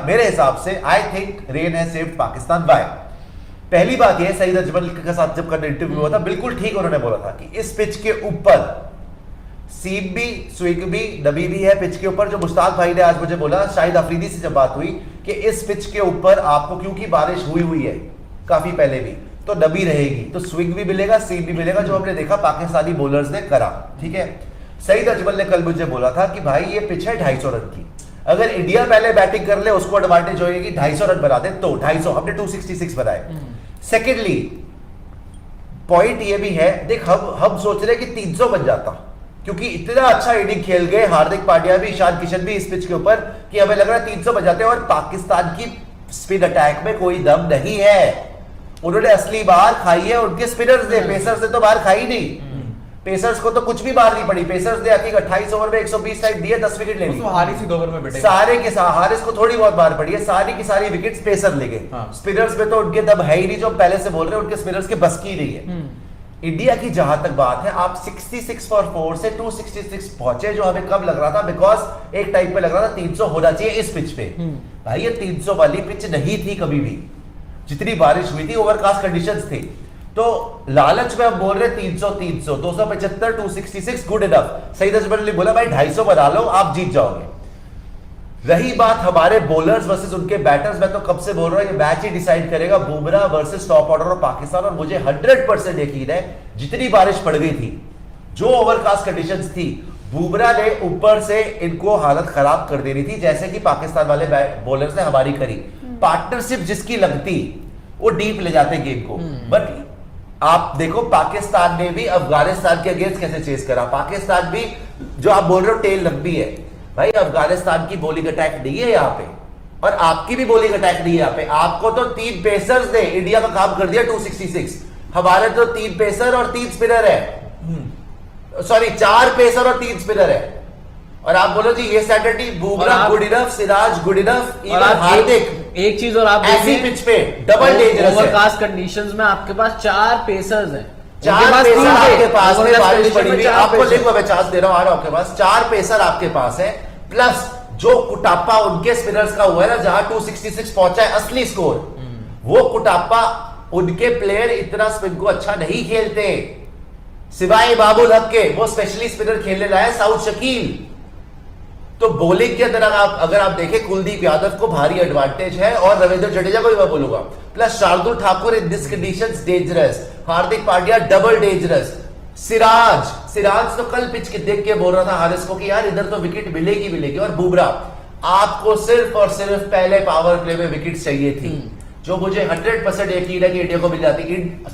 मेरे हिसाब से I think rain has saved Pakistan. By पहली बात यह, सईद अजमल के साथ जब करने इंटरव्यू हुआ था बिल्कुल ठीक उन्होंने बोला था कि इस पिच के ऊपर सीम भी, स्विंग भी, नबी भी है पिच के ऊपर। जो मुश्ताक भाई ने आज मुझे बोला, शाहिद अफरीदी से जब बात हुई कि इस पिच के ऊपर आपको, क्योंकि बारिश हुई है काफी पहले भी, तो नबी रहेगी तो स्विंग भी मिलेगा, सीम भी मिलेगा, जो हमने देखा पाकिस्तानी बॉलर्स ने करा। ठीक है, सईद अजमल ने कल मुझे बोला था कि भाई ये पिच है 250 रन की, अगर इंडिया पहले बैटिंग कर ले उसको एडवांटेज होगी, 250 रन बना दे तो 250, हमने 266 बनाए। सेकेंडली पॉइंट ये भी है, देख हम सोच रहे कि 300 बन जाता, क्योंकि इतना अच्छा इनिंग खेल गए हार्दिक पांड्या भी, ईशान किशन भी इस पिच के ऊपर कि हमें लग रहा है 300 बन जाते हैं। और पाकिस्तान की स्पिन अटैक में कोई दम नहीं है, उन्होंने असली बाहर खाई है उनके स्पिनर्स ने, पेसर्स ने तो बाहर खाई नहीं। पेसर्स को तो कुछ भी बाहर नहीं पड़ी, पेसर्स ने 28 ओवर में 120 टाइम दिए, 10 विकेट ले ली, हारिस ही 2 ओवर में बैठे सारे के सारे। हारिस को थोड़ी बहुत बाहर पड़ी है, सारी की सारी विकेट्स पेसर ले गए। स्पिनर्स में तो उनके दम है ही नहीं, जो पहले से बोल रहे हैं उनके स्पिनर्स के बस की नहीं है। इंडिया की जहां तक बात है, आप 66 फॉर 4 से 266 पहुंचे, जो हमें कब लग रहा था, बिकॉज एक टाइम पे लग रहा था 300 होना चाहिए इस पिच पे। भाई ये 300 वाली पिच नहीं थी कभी भी, जितनी बारिश हुई थी, ओवरकास्ट कंडीशंस थी। तो लालच में हम बोल रहे 300 300 275 266 गुड इनफ। सईद अजमल ने बोला भाई 250 बना लो आप जीत जाओगे। रही बात हमारे बॉलर्स वर्सेस उनके बैटर्स, मैं तो कब से बोल रहा हूं ये मैच ही डिसाइड करेगा Bumrah versus top order of Pakistan. और मुझे 100% यकीन है जितनी बारिश पड़ गई थी, जो ओवरकास्ट कंडीशंस थी, बुमराह ने ऊपर से इनको हालत खराब कर देनी थी, जैसे कि पाकिस्तान वाले बॉलर्स ने हमारी करी। पार्टनरशिप जिसकी लगती वो डीप ले जाते गेम को। बट आप देखो पाकिस्तान ने भी अफगानिस्तान के अगेंस्ट कैसे चेस करा। पाकिस्तान भी, जो आप बोल रहे हो टेल लंबी है, भाई अफगानिस्तान की बॉलिंग अटैक नहीं है यहाँ पे, और आपकी भी बॉलिंग अटैक नहीं है यहाँ पे। आपको तो 3 पेसर्स ने इंडिया का काम कर दिया 266, हमारे तो 3 पेसर और 3 स्पिनर है, सॉरी 4 पेसर और 3 स्पिनर है। और आप बोलो जी ये strategy, Bumrah good enough, Siraj good enough, even Hardik. एक चीज और आप ऐसी पिच पे डबल डेंजरस है। ओवरकास्ट कंडीशंस में आपके पास 4 पेसर्स हैं, 4 पेसर आपके पास में, बारिश पड़ी हुई, आपको लिंक मैं चांस दे रहा हूं, आ रहा हूं आपके पास 4 पेसर आपके पास है, प्लस जो कुटापा उनके स्पिनर्स का हुआ है ना, जहां 266 पहुंचा है असली स्कोर, वो कुटापा उनके प्लेयर इतना स्पिन को अच्छा नहीं खेलते, सिवाय बाबुल हक के, वो स्पेशली स्पिनर खेलने लाए साउथ शकील। तो बॉलिंग के अंदर अगर आप देखें, कुलदीप यादव को भारी एडवांटेज है, और रविंद्र जडेजा को भी मैं बोलूंगा, plus Shardul Thakur in this conditions dangerous, Hardik Pandya double dangerous, Siraj तो कल पिच के देख के बोल रहा था हारिस को कि यार इधर तो विकेट मिलेगी। और बुमराह, आपको सिर्फ और सिर्फ पहले पावर प्ले में विकेट चाहिए थी, जो मुझे 100% यकीन है कि इंडिया को मिल जाती।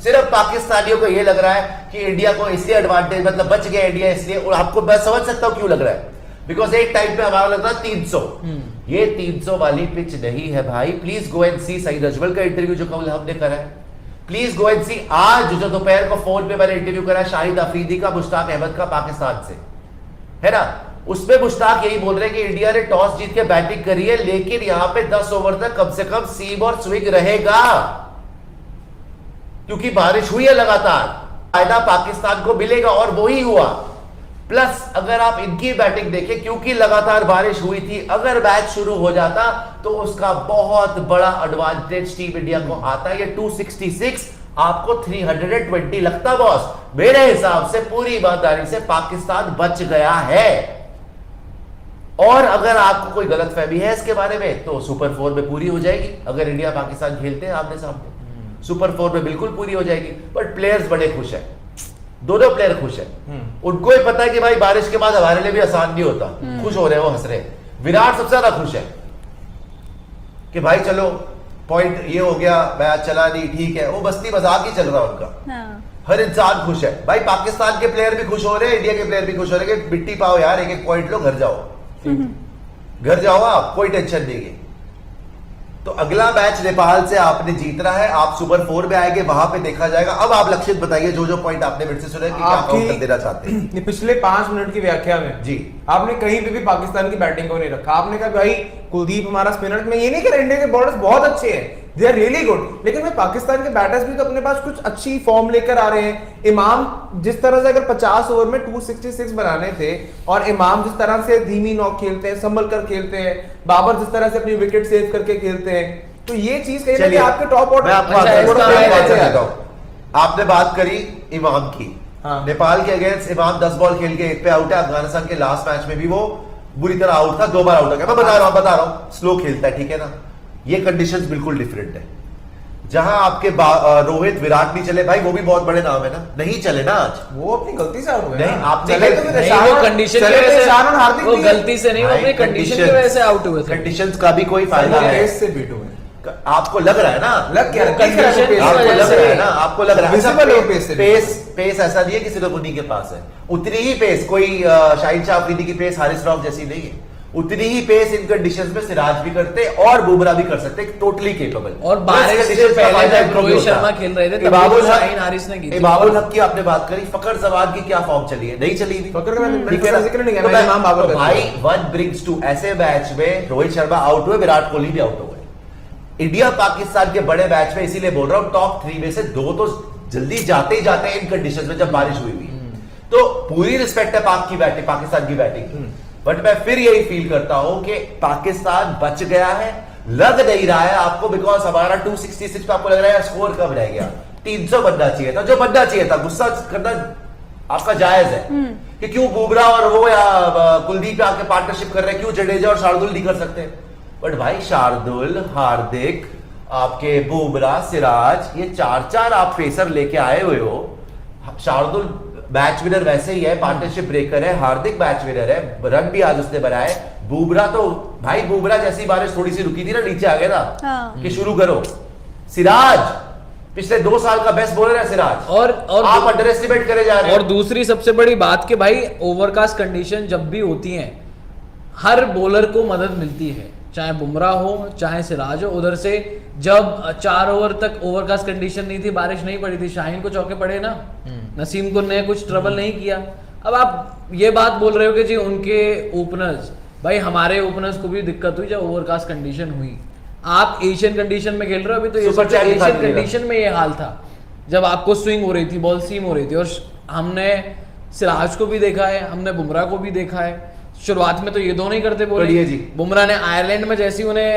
सिर्फ पाकिस्तानियों को यह लग रहा है कि इंडिया को इसलिए एडवांटेज, मतलब बच गया इंडिया इसलिए, और आपको मैं समझ सकता हूं क्यों लग रहा है, बिकॉज एक टाइम पे हमारा लगता है 300, ये 300 वाली पिच नहीं है भाई। प्लीज गो एंड सी सईद अजमल का इंटरव्यू जो कल हमने करा है, प्लीज गो एंड सी। आज जो दोपहर को फोन पे मैंने इंटरव्यू करा है शाहिद अफरीदी का, मुश्ताक अहमद का, पाकिस्तान से, है ना, उसमें मुश्ताक यही बोल रहे हैं कि इंडिया ने टॉस जीत के बैटिंग करी है, लेकिन यहां पे 10 ओवर तक कम से कम सीम और स्विंग रहेगा, क्योंकि बारिश हुई है लगातार, फायदा पाकिस्तान को मिलेगा, और वही हुआ। प्लस अगर आप इनकी बैटिंग देखें, क्योंकि लगातार बारिश हुई थी, अगर मैच शुरू हो जाता तो उसका बहुत बड़ा एडवांटेज टीम इंडिया को आता। ये 266 आपको 320 लगता बॉस। मेरे हिसाब से पूरी ईमानदारी से पाकिस्तान बच गया है। और अगर आपको कोई गलतफहमी है इसके बारे में, तो सुपर 4 में पूरी हो जाएगी। अगर इंडिया पाकिस्तान खेलते हैं आमने सामने, सुपर 4 में बिल्कुल पूरी हो जाएगी। बट प्लेयर्स बड़े खुश हैं, दोनों प्लेयर खुश है, उनको ही पता है कि भाई बारिश के बाद हमारे लिए भी आसान नहीं होता, खुश हो रहे हैं, वो हंस रहे हैं। विराट सबसे ज्यादा खुश है कि भाई चलो पॉइंट ये हो गया, मैच चला नहीं, ठीक है, वो बस्ती मजाक ही चल रहा है उनका। हर इंसान खुश है भाई, पाकिस्तान के प्लेयर भी खुश हो रहे हैं, इंडिया के प्लेयर भी खुश हो रहे हैं कि मिट्टी पाओ यार, एक एक पॉइंट लो, घर जाओ, घर जाओ आप, कोई टेंशन नहीं है। तो अगला मैच नेपाल से आपने जीतना है, आप सुपर 4 में आएंगे, वहां पे देखा जाएगा। अब आप लक्षित बताइए जो पॉइंट आपने मेरे से सुने कि क्या काउंटर देना चाहते हैं। पिछले 5 मिनट की व्याख्या में जी आपने कहीं पे भी पाकिस्तान की बैटिंग को नहीं रखा। आपने कहा भाई कुलदीप हमारा स्पिनर में, ये नहीं कह रहे इंडिया के बॉलर्स बहुत अच्छे हैं, दे आर रियली गुड। लेकिन भाई पाकिस्तान के बैटर्स भी तो अपने पास कुछ अच्छी फॉर्म लेकर आ रहे हैं। इमाम जिस तरह से अगर 50 ओवर में 266 बनाने थे, और इमाम जिस तरह से धीमी नॉक खेलते हैं, संभल कर खेलते हैं, बाबर जिस तरह से अपनी विकेट सेव करके खेलते हैं, तो ये चीज कहीं ना कहीं आपके टॉप ऑर्डर। मैं आपको देता हूं। आपने बात करी इमाम की, नेपाल के अगेंस्ट इमाम 10 बॉल खेल के 1 पे आउट है। अफगानिस्तान के लास्ट मैच में भी वो बुरी तरह आउट था, 2 बार आउट हो गया। मैं बता रहा हूं स्लो खेलता है, ठीक है ना। ये कंडीशंस बिल्कुल डिफरेंट है। जहां आपके रोहित विराट नहीं चले भाई, वो भी बहुत बड़े नाम है ना, नहीं चले ना आज, वो अपनी गलती से आउट हो गए। नहीं, आपने चले तो नहीं, वो कंडीशन की वजह से, वो गलती से नहीं, वो अपनी कंडीशन की वजह से आउट हुए थे। कंडीशंस का भी कोई फायदा है। पेस से बीट हुए। आपको लग रहा है ना, लग क्या कंडीशन की आपको वजह लग से रहा है ना, आपको लग रहा है Visible है पेस से। पेस ऐसा नहीं है कि सिर्फ उन्हीं के पास है। उतनी ही पेस कोई शाहिद शाह अफरीदी की पेस हारिस रऊफ जैसी नहीं है। उतनी ही पेस इन कंडीशंस में सिराज भी करते और बुमराह भी कर सकते, टोटली केपेबल। और बारिश से पहले जब रोहित शर्मा खेल रहे थे तब शाहीन हारिस ने की थी। इमामुल हक की आपने बात करी, फखर जमान की क्या फॉर्म चली है, नहीं चली थी। फखर का मैंने जिक्र नहीं किया, इमाम बाबर का। भाई 1 brings 2 ऐसे मैच में रोहित शर्मा आउट हुए, विराट कोहली भी आउट हो गए। इंडिया पाकिस्तान के बड़े मैच में, इसीलिए बोल रहा हूं टॉप 3 में से 2 तो जल्दी जाते ही जाते हैं इन कंडीशंस में जब बारिश हुई हुई। तो पूरी रिस्पेक्ट है पाक की बैटिंग, पाकिस्तान की बैटिंग, बट मैं फिर यही फील करता हूं कि पाकिस्तान बच गया है। लग नहीं रहा है आपको, बिकॉज हमारा 266 पे आपको लग रहा है स्कोर कम रह गया, 300 बनना चाहिए था, जो बनना चाहिए था। गुस्सा करना आपका जायज है कि क्यों बुमराह और वो या कुलदीप आके पार्टनरशिप कर रहे हैं, क्यों जडेजा और शार्दुल नहीं कर सकते। बट भाई शार्दुल, हार्दिक, आपके बुमराह, सिराज, ये 4 आप पेसर लेके आए हुए हो। शार्दुल मैच विनर वैसे ही है, पार्टनरशिप ब्रेकर है, हार्दिक मैच विनर है, रन भी आज उसने बनाए। बुमराह तो भाई, बुमराह जैसी बारिश थोड़ी सी रुकी थी ना, नीचे आ गया था कि शुरू करो। सिराज पिछले 2 साल का बेस्ट बॉलर है सिराज, और आप अंडर एस्टिमेट करे जा रहे हैं। और दूसरी सबसे बड़ी बात कि भाई ओवरकास्ट कंडीशन जब भी होती हैं, हर बॉलर को मदद मिलती है, चाहे बुमराह हो चाहे सिराज हो। उधर से जब 4 ओवर तक ओवरकास्ट कंडीशन नहीं थी, बारिश नहीं पड़ी थी, शाहीन को चौके पड़े ना, नसीम को ने कुछ ट्रबल नहीं किया। अब आप ये बात बोल रहे हो कि जी उनके ओपनर्स, भाई हमारे ओपनर्स को भी दिक्कत हुई जब ओवरकास्ट कंडीशन हुई। आप एशियन कंडीशन में खेल रहे हो, अभी तो एशियन कंडीशन में ये हाल था जब आपको स्विंग हो रही थी, बॉल सीम हो रही थी। और हमने सिराज को भी देखा है, हमने बुमराह को भी देखा है। शुरुआत में तो ये दोनों ही करते बोले जी। बुमराह ने आयरलैंड में जैसी उन्हें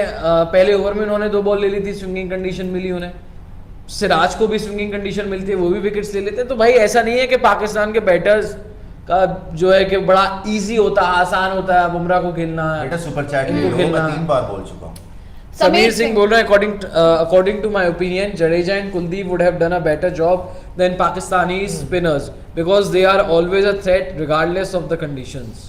पहले ओवर में उन्होंने 2 बॉल ले ली थी, स्विंगिंग कंडीशन मिली उन्हें। सिराज को भी स्विंगिंग कंडीशन मिलती है, वो भी विकेट्स ले लेते हैं। तो भाई ऐसा नहीं है कि पाकिस्तान के बैटर्स का जो है कि बड़ा इजी होता है, आसान होता है बुमराह को खेलना है। बेटा सुपर चैट में मैं 3 बार बोल चुका हूं। समीर सिंह बोल रहे हैं, according to my opinion Jadeja and Kuldeep would have done a better job than Pakistani spinners because they are always a threat regardless of the conditions.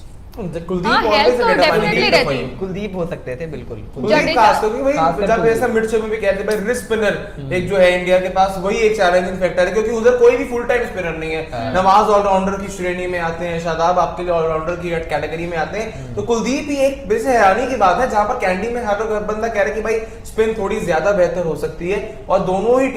Kuldeep हो सकते थे बिल्कुल। जब ऐसा मिड शो में भी कहते भाई रिस्ट स्पिनर एक जो है इंडिया के पास, वही एक चैलेंजिंग फैक्टर है, क्योंकि उधर कोई भी फुल टाइम स्पिनर नहीं है। नवाज ऑलराउंडर की श्रेणी में आते हैं, शादाब आपके लिए ऑलराउंडर की कैटेगरी में आते हैं। तो कुलदीप ही एक वैसे हैरानी की बात है जहां पर कैंडी में हर बंदा कह रहा है कि भाई स्पिन थोड़ी ज्यादा बेहतर हो सकती है, और दोनों ही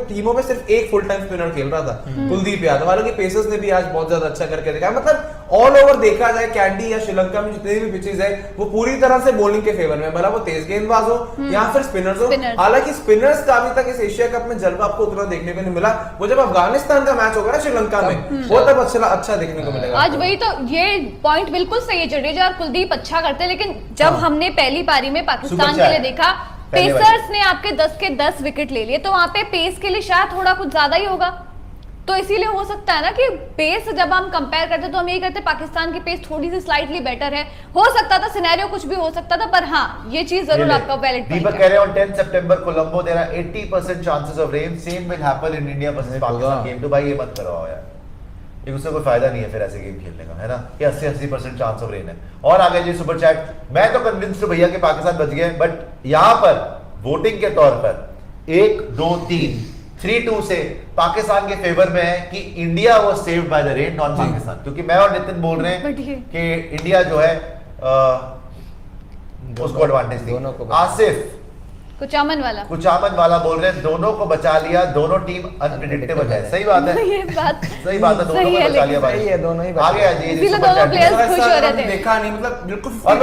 टीमों में सिर्फ एक फुल टाइम स्पिनर खेल रहा था, कुलदीप यादव। हालांकि पेसर्स ने भी आज बहुत ज्यादा अच्छा करके दिखाया। मतलब ऑल ओवर देखा जाए कैंडी या श्रीलंका में जितने भी पिचेस है वो पूरी तरह से बॉलिंग के फेवर में, भला वो तेज गेंदबाज हो या फिर स्पिनर्स हो। हालांकि स्पिनर्स का अभी तक इस एशिया कप में जलवा आपको उतना देखने को नहीं मिला। वो जब अफगानिस्तान का मैच होगा ना श्रीलंका में, वो तब अच्छा देखने को मिलेगा। आज वही तो, ये पॉइंट बिल्कुल सही है, जडेजा और कुलदीप अच्छा करते हैं, लेकिन जब हमने पहली पारी में पाकिस्तान के लिए देखा, पेसर्स ने आपके 10 के 10 विकेट ले लिए, तो वहां पे पेस के लिए शायद थोड़ा कुछ ज्यादा ही होगा। तो इसीलिए हो सकता है ना कि पेस जब हम कंपेयर करते तो हम यही करते पाकिस्तान की पेस थोड़ी सी स्लाइटली बेटर है। हो सकता था सिनेरियो कुछ भी हो सकता था, पर हाँ ये चीज जरूर आपका वैलिड पॉइंट है। दीपक कह रहे हैं on 10 September Colombo there are 80% chances of rain, same will happen in India versus Pakistan game. तो भाई ये मत कराओ यार, ये उससे कोई फायदा नहीं है फिर ऐसे गेम खेलने का, है ना। ये 80% चांस ऑफ रेन है। और आगे जी सुपर चैट, मैं तो कन्विंस्ड हूं भैया कि पाकिस्तान बच गए, बट यहां पर वोटिंग के तौर पर 1 2 3 3-2 से पाकिस्तान के फेवर में है कि India was saved by the rain, not Pakistan. क्योंकि मैं और नितिन बोल रहे हैं कि इंडिया जो है उसको एडवांटेज दी। आसिफ कुचामन वाला बोल रहे हैं दोनों को बचा लिया, दोनों टीम अनप्रेडिक्टेबल है। सही बात है, ये बात सही बात है, दोनों को बचा लिया भाई, दोनों ही आगे आ जाइए। दोनों प्लेयर्स खुश हो रहे थे, देखा नहीं, मतलब बिल्कुल और